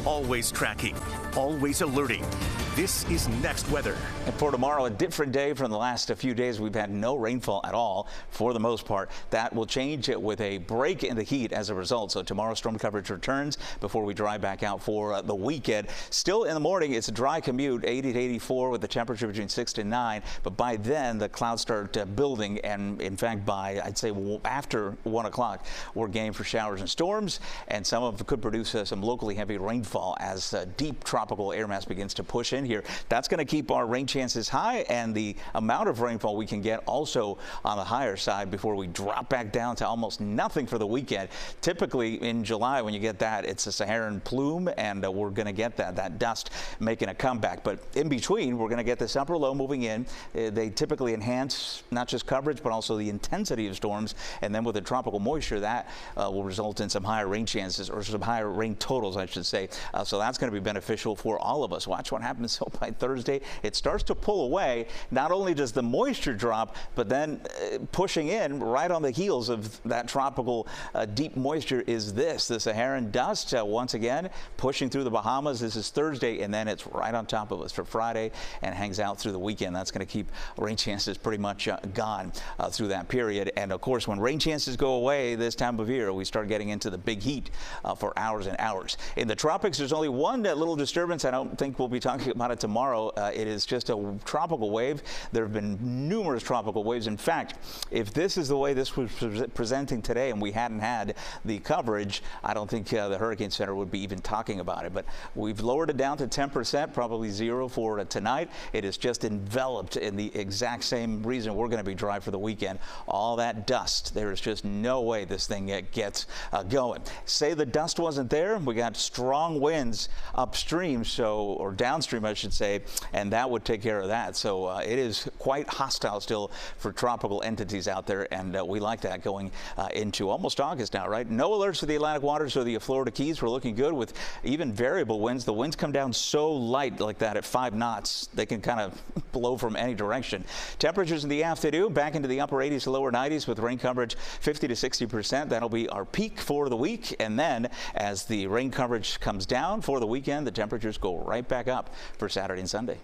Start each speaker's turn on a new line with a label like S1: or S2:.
S1: always tracking, always alerting. This is Next Weather.
S2: And for tomorrow, a different day from the last few days. We've had no rainfall at all for the most part. That will change with a break in the heat as a result. So tomorrow, storm coverage returns before we dry back out for the weekend. Still in the morning, it's a dry commute, 80 to 84 with the temperature between 6 to 9. But by then, the clouds start building. And in fact, by I'd say after 1 o'clock, we're game for showers and storms. And some of it could produce some locally heavy rainfall as deep tropical air mass begins to push in here. That's going to keep our rain chances high, and the amount of rainfall we can get also on the higher side before we drop back down to almost nothing for the weekend. Typically in July, when you get that, it's a Saharan plume, and we're going to get that dust making a comeback. But in between, we're going to get this upper low moving in. They typically enhance not just coverage, but also the intensity of storms. And then with the tropical moisture, that will result in some higher rain chances, or some higher rain totals, I should say. So that's going to be beneficial for all of us. Watch what happens. So by Thursday, it starts to pull away. Not only does the moisture drop, but then pushing in right on the heels of that tropical deep moisture is the Saharan dust once again pushing through the Bahamas. This is Thursday, and then it's right on top of us for Friday and hangs out through the weekend. That's going to keep rain chances pretty much gone through that period. And of course, when rain chances go away this time of year, we start getting into the big heat for hours and hours. In the tropics, there's only one little disturbance. I don't think we'll be talking about it tomorrow. It is just a tropical wave. There have been numerous tropical waves. In fact, if this is the way this was presenting today and we hadn't had the coverage, I don't think the Hurricane Center would be even talking about it. But we've lowered it down to 10%, probably 0 for tonight. It is just enveloped in the exact same reason we're going to be dry for the weekend. All that dust. There is just no way this thing gets going. Say the dust wasn't there, we got strong winds upstream, or downstream, I should say, and that would take care of that. So it is quite hostile still for tropical entities out there, and we like that going into almost August now, right? No alerts for the Atlantic waters or the Florida Keys. We're looking good with even variable winds. The winds come down so light like that at 5 knots, they can kind of blow from any direction. Temperatures in the afternoon back into the upper 80s to lower 90s with rain coverage 50 to 60%. That'll be our peak for the week, and then as the rain coverage comes down for the weekend, the temperatures go right back up for Saturday and Sunday.